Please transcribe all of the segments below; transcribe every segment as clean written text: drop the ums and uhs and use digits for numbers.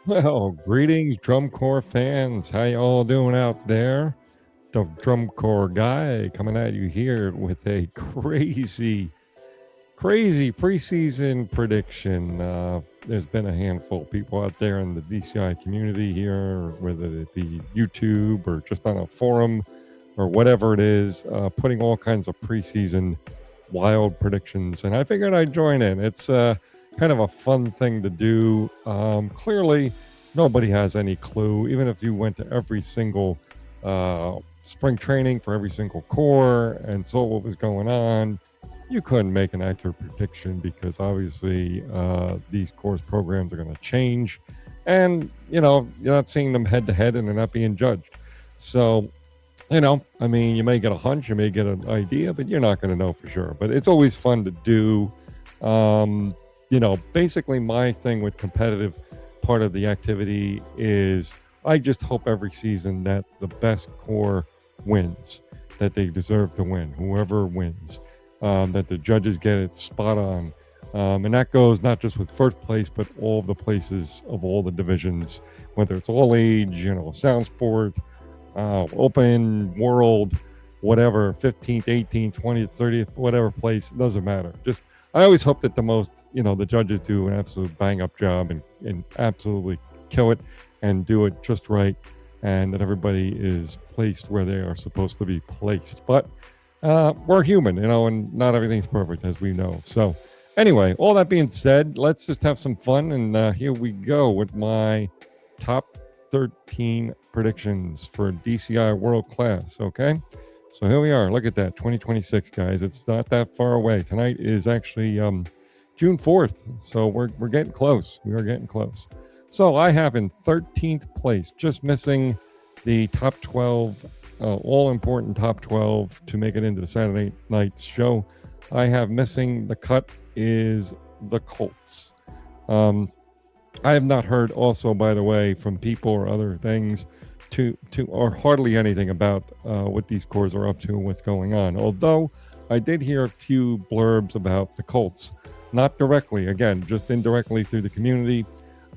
Well, greetings, drum corps fans. How y'all doing out there? The drum corps guy coming at you here with a crazy preseason prediction. There's been a handful of people out there in the DCI community here, whether it be YouTube or just on a forum or whatever it is, putting all kinds of preseason wild predictions. And I figured I'd join in. It's kind of a fun thing to do. Clearly, nobody has any clue, even if you went to every single spring training for every single corps and saw what was going on. You couldn't make an accurate prediction because obviously these course programs are going to change, and you're not seeing them head to head, and they're not being judged. So, I mean, you may get a hunch, you may get an idea, but you're not going to know for sure. But it's always fun to do. Basically, my thing with competitive part of the activity is I just hope every season that the best corps wins, that they deserve to win, whoever wins, that the judges get it spot on. And that goes not just with first place, but all of the places of all the divisions, whether it's all age, sound sport, open, world, whatever, 15th, 18th, 20th, 30th, whatever place, it doesn't matter. Just, I always hope that the judges do an absolute bang up job and absolutely kill it and do it just right, and that everybody is placed where they are supposed to be placed. But we're human, and not everything's perfect, as we know. So, anyway, all that being said, let's just have some fun. And here we go with my top 13 predictions for DCI World Class. Okay. So here we are. Look at that. 2026, guys. It's not that far away. Tonight is actually June 4th. So we're getting close. We are getting close. So I have in 13th place, just missing the top 12, all important top 12 to make it into the Saturday night's show. I have missing the cut is the Colts. I have not heard also, by the way, from people or other things or hardly anything about what these corps are up to and what's going on. Although I did hear a few blurbs about the Colts, not directly, again, just indirectly through the community.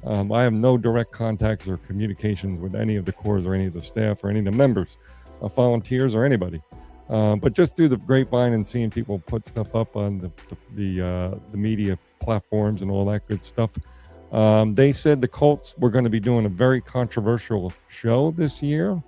I have no direct contacts or communications with any of the corps or any of the staff or any of the members, volunteers or anybody. But just through the grapevine and seeing people put stuff up on the media platforms and all that good stuff, they said the Colts were going to be doing a very controversial show this year.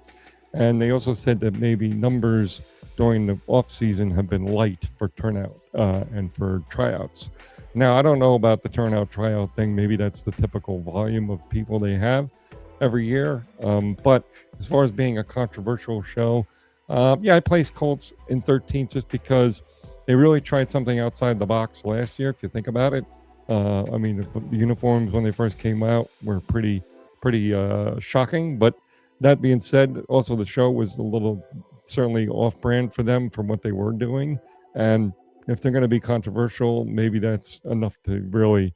And they also said that maybe numbers during the off season have been light for turnout and for tryouts. Now, I don't know about the turnout tryout thing. Maybe that's the typical volume of people they have every year. But as far as being a controversial show, I placed Colts in 13th just because they really tried something outside the box last year, if you think about it. I mean, the uniforms when they first came out were pretty shocking. But that being said, also the show was a little certainly off-brand for them from what they were doing. And if they're going to be controversial, maybe that's enough to really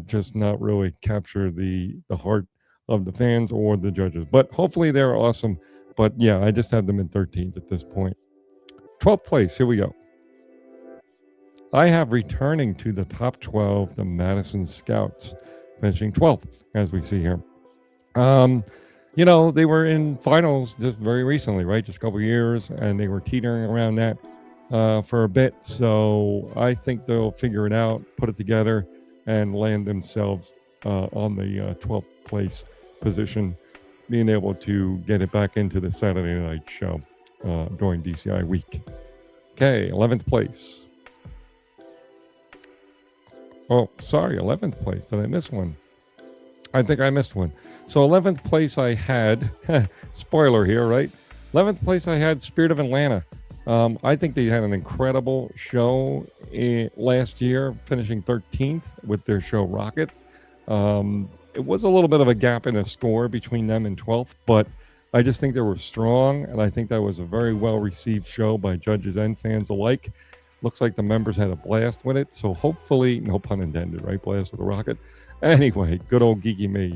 just not really capture the heart of the fans or the judges. But hopefully they're awesome. But yeah, I just have them in 13th at this point. 12th place, here we go. I have returning to the top 12 the Madison Scouts, finishing 12th, as we see here. They were in finals just very recently, right? Just a couple years, and they were teetering around that for a bit. So I think they'll figure it out, put it together, and land themselves on the 12th place position, being able to get it back into the Saturday night show during DCI week. Okay, 11th place. Oh, sorry, 11th place. Did I miss one? I think I missed one. So 11th place I had, spoiler here, right? 11th place I had Spirit of Atlanta. I think they had an incredible show last year, finishing 13th with their show Rocket. It was a little bit of a gap in a score between them and 12th, but I just think they were strong, and I think that was a very well-received show by judges and fans alike. Looks like the members had a blast with it, so hopefully, no pun intended, right? Blast with a rocket. Anyway, good old geeky me.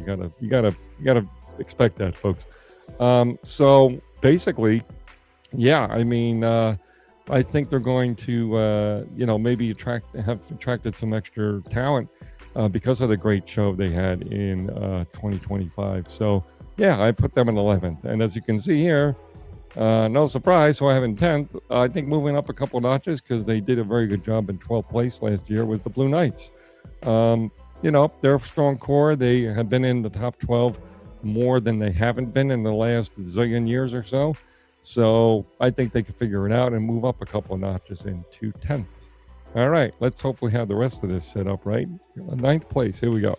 You gotta expect that, folks. So basically, yeah, I mean, I think they're going to, maybe have attracted some extra talent because of the great show they had in 2025. So, yeah, I put them in 11th. And as you can see here, no surprise, so I have in 10th. I think moving up a couple notches because they did a very good job in 12th place last year with the Blue Knights. They're a strong core. They have been in the top 12 more than they haven't been in the last zillion years or so. So I think they can figure it out and move up a couple of notches into 10th. All right, let's hopefully have the rest of this set up right. 9th place, here we go.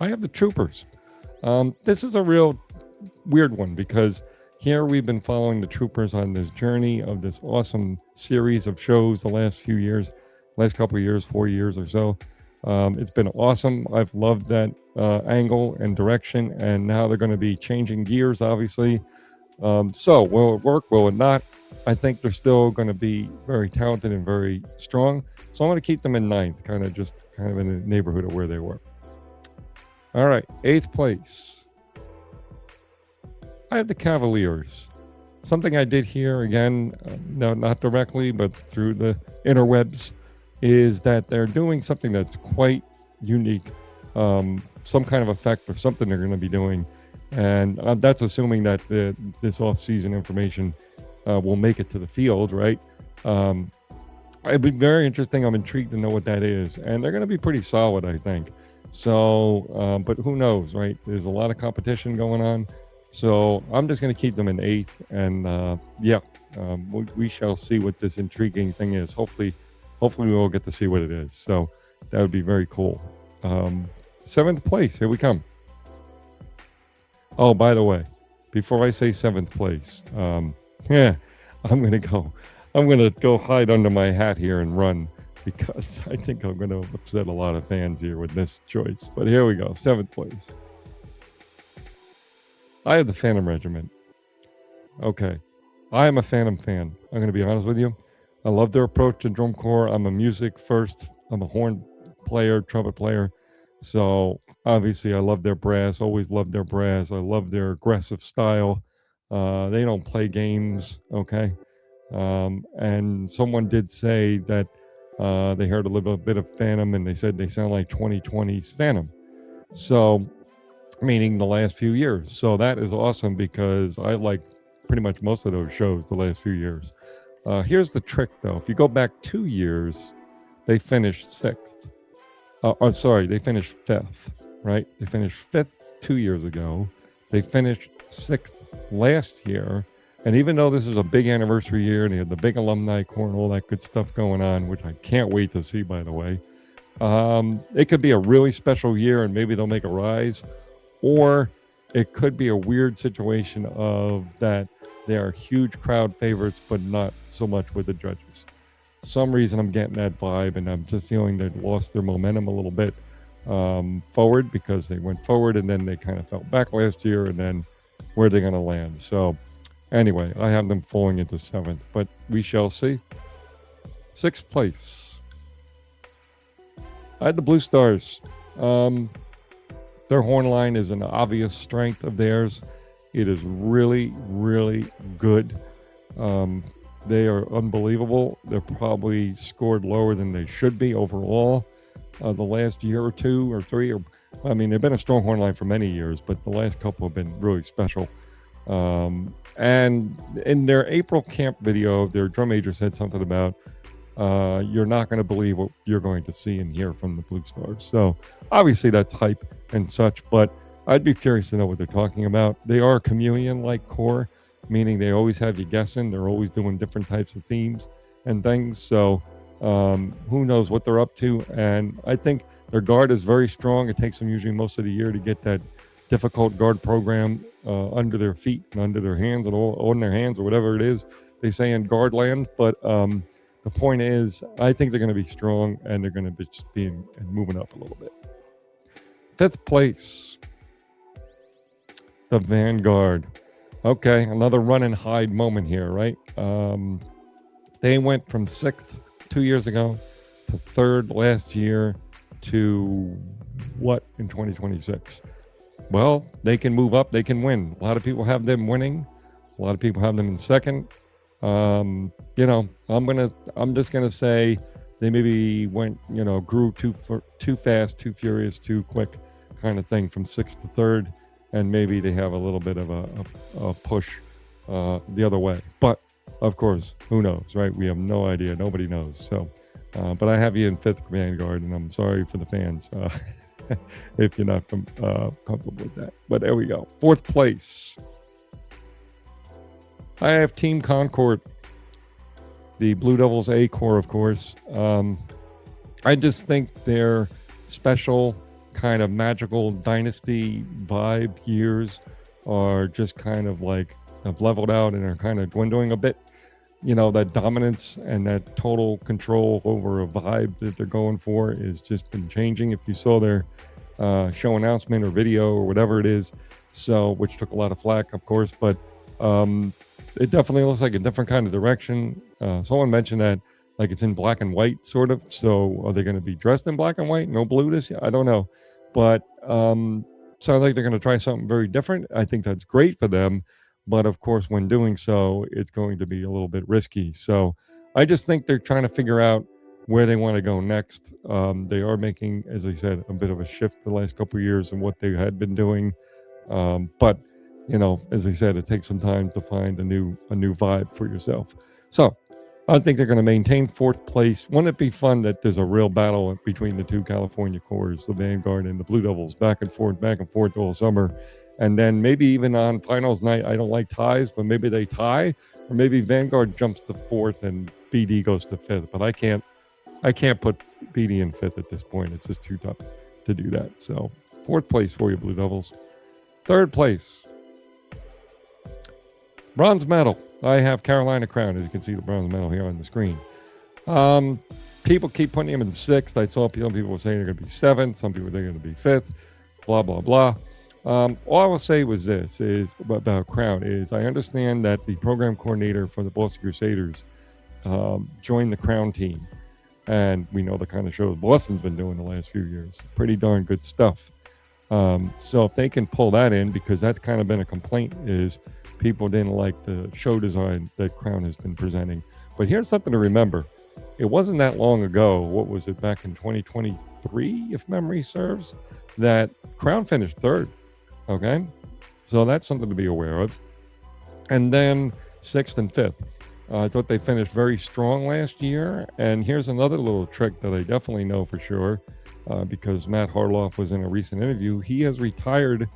I have the Troopers. This is a real weird one because here we've been following the Troopers on this journey of this awesome series of shows the last couple of years, 4 years or so. It's been awesome. I've loved that angle and direction, and now they're going to be changing gears, obviously. So will it work? Will it not? I think they're still going to be very talented and very strong. So I'm going to keep them in 9th, kind of in the neighborhood of where they were. All right, 8th place. I have the Cavaliers. Something I did here, again, no, not directly, but through the interwebs, is that they're doing something that's quite unique, some kind of effect or something they're going to be doing. And that's assuming that this off-season information will make it to the field, right? It'd be very interesting. I'm intrigued to know what that is. And they're going to be pretty solid, I think. So, but who knows, right? There's a lot of competition going on. So I'm just going to keep them in 8th. And we shall see what this intriguing thing is. Hopefully we'll get to see what it is. So that would be very cool. 7th place, here we come. Oh, by the way, before I say 7th place, I'm going to go hide under my hat here and run because I think I'm going to upset a lot of fans here with this choice. But here we go, 7th place. I have the Phantom Regiment. Okay, I am a Phantom fan. I'm going to be honest with you. I love their approach to drum corps. I'm a music first. I'm a horn player, trumpet player. So obviously I love their brass, always loved their brass. I love their aggressive style. They don't play games, okay? And someone did say that they heard a little bit of Phantom and they said they sound like 2020's Phantom. So, meaning the last few years. So that is awesome because I like pretty much most of those shows the last few years. Here's the trick, though. If you go back 2 years, they finished 6th. They finished 5th, right? They finished 5th 2 years ago. They finished 6th last year. And even though this is a big anniversary year, and they had the big alumni corps and all that good stuff going on, which I can't wait to see, by the way, it could be a really special year, and maybe they'll make a rise. Or it could be a weird situation of that they are huge crowd favorites, but not so much with the judges. Some reason I'm getting that vibe, and I'm just feeling they've lost their momentum a little bit forward because they went forward and then they kind of fell back last year, and then where are they going to land? So anyway, I have them falling into 7th, but we shall see. 6th place. I had the Blue Stars. Their horn line is an obvious strength of theirs. It is really, really good. They are unbelievable. They're probably scored lower than they should be overall the last year or 2 or 3. They've been a strong horn line for many years, but the last couple have been really special. And in their April camp video, their drum major said something about you're not going to believe what you're going to see and hear from the Blue Stars. So obviously that's hype and such, but I'd be curious to know what they're talking about. They are a chameleon-like corps, meaning they always have you guessing. They're always doing different types of themes and things. So who knows what they're up to. And I think their guard is very strong. It takes them usually most of the year to get that difficult guard program under their feet and under their hands and all on their hands or whatever it is they say in guard land. But the point is, I think they're going to be strong and they're going to be moving up a little bit. 5th place. The Vanguard. Okay, another run and hide moment here, right? They went from 6th 2 years ago to 3rd last year to what in 2026? Well, they can move up, they can win. A lot of people have them winning. A lot of people have them in 2nd. I'm just gonna say they maybe went, grew too fast, too furious, too quick, kind of thing from sixth to third, and maybe they have a little bit of a push the other way. But of course, who knows, right? We have no idea. Nobody knows. So, but I have you in fifth Vanguard, and I'm sorry for the fans if you're not comfortable with that. But there we go. Fourth place. I have Team Concord, the Blue Devils A Corps, of course. I just think their special kind of magical dynasty vibe years are just kind of like have leveled out and are kind of dwindling a bit. That dominance and that total control over a vibe that they're going for is just been changing. If you saw their show announcement or video or whatever it is, which took a lot of flack, of course, but it definitely looks like a different kind of direction. Someone mentioned that like it's in black and white, sort of. So are they going to be dressed in black and white? No blue this year? I don't know. But sounds like they're going to try something very different. I think that's great for them. But of course, when doing so, it's going to be a little bit risky. So I just think they're trying to figure out where they want to go next. They are making, as I said, a bit of a shift the last couple of years in what they had been doing. But as I said, it takes some time to find a new vibe for yourself. So I think they're going to maintain fourth place. Wouldn't it be fun that there's a real battle between the two California Corps, the Vanguard and the Blue Devils, back and forth all summer? And then maybe even on finals night, I don't like ties, but maybe they tie, or maybe Vanguard jumps to fourth and BD goes to fifth. But I can't put BD in fifth at this point. It's just too tough to do that. So fourth place for you, Blue Devils. Third place, bronze medal. I have Carolina Crown, as you can see the bronze medal here on the screen. People keep putting him in sixth. I saw some people were saying they're going to be seventh. Some people are going to be fifth. Blah blah blah. All I will say was this is about Crown is I understand that the program coordinator for the Boston Crusaders joined the Crown team, and we know the kind of shows Boston's been doing the last few years. Pretty darn good stuff. So if they can pull that in, because that's kind of been a complaint, is people didn't like the show design that Crown has been presenting. But here's something to remember. It wasn't that long ago, what was it, back in 2023, if memory serves, that Crown finished third. Okay? So that's something to be aware of. And then sixth and fifth. I thought they finished very strong last year. And here's another little trick that I definitely know for sure, because Matt Harloff was in a recent interview. He has retired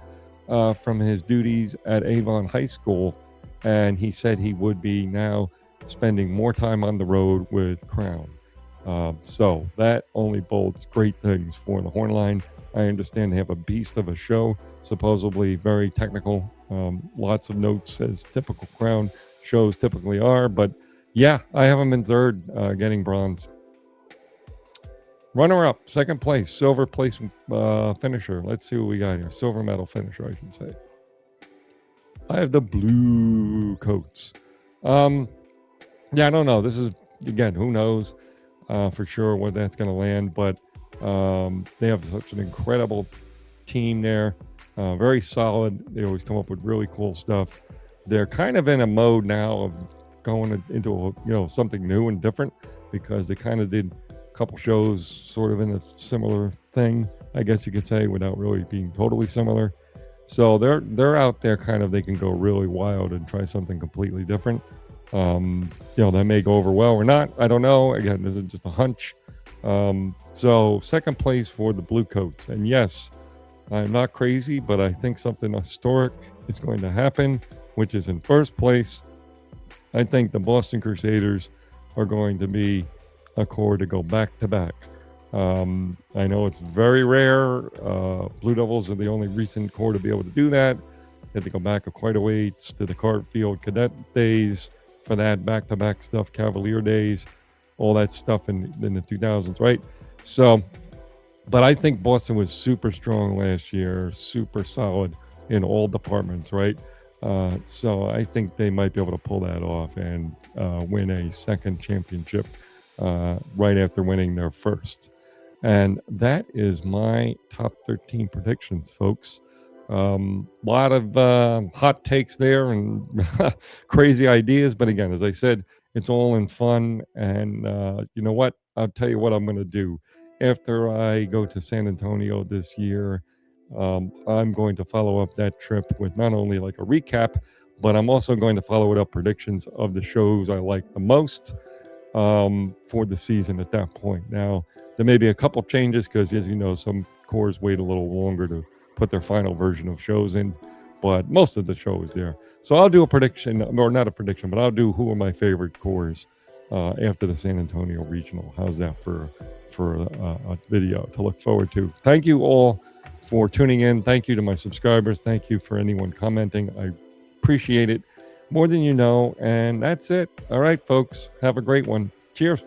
from his duties at Avon High School, and he said he would be now spending more time on the road with Crown. So that only bodes great things for the Hornline. I understand they have a beast of a show, supposedly very technical, lots of notes as typical Crown shows typically are. But yeah, I have them in third, getting bronze. Runner-up, second place, silver place finisher. Let's see what we got here. Silver medal finisher, I should say. I have the Blue Coats. Yeah, I don't know. This is, again, who knows for sure where that's going to land. But they have such an incredible team there. Very solid. They always come up with really cool stuff. They're kind of in a mode now of going into something new and different, because they kind of did couple shows sort of in a similar thing, I guess you could say, without really being totally similar. So they're out there kind of, they can go really wild and try something completely different. That may go over well or not. I don't know. Again, this is just a hunch. So second place for the Blue Coats. And yes, I'm not crazy, but I think something historic is going to happen, which is in first place. I think the Boston Crusaders are going to be a corps to go back to back. I know it's very rare. Blue Devils are the only recent corps to be able to do that. They had to go back quite a ways to the Cartfield Cadet days for that back-to-back stuff, Cavalier days, all that stuff in the 2000s, right? So, but I think Boston was super strong last year, super solid in all departments, right? So I think they might be able to pull that off and win a second championship right after winning their first. And that is my top 13 predictions, folks. Lot of hot takes there and crazy ideas. But again, as I said, it's all in fun. And you know what? I'll tell you what I'm going to do. After I go to San Antonio this year, I'm going to follow up that trip with not only like a recap, but I'm also going to follow it up predictions of the shows I like the most for the season at that point. Now, there may be a couple changes because, as you know, some cores wait a little longer to put their final version of shows in, but most of the show is there. So I'll do a prediction, or not a prediction, but I'll do who are my favorite cores after the San Antonio Regional. How's that for a video to look forward to? Thank you all for tuning in. Thank you to my subscribers. Thank you for anyone commenting. I appreciate it more than you know. And that's it. All right, folks. Have a great one. Cheers.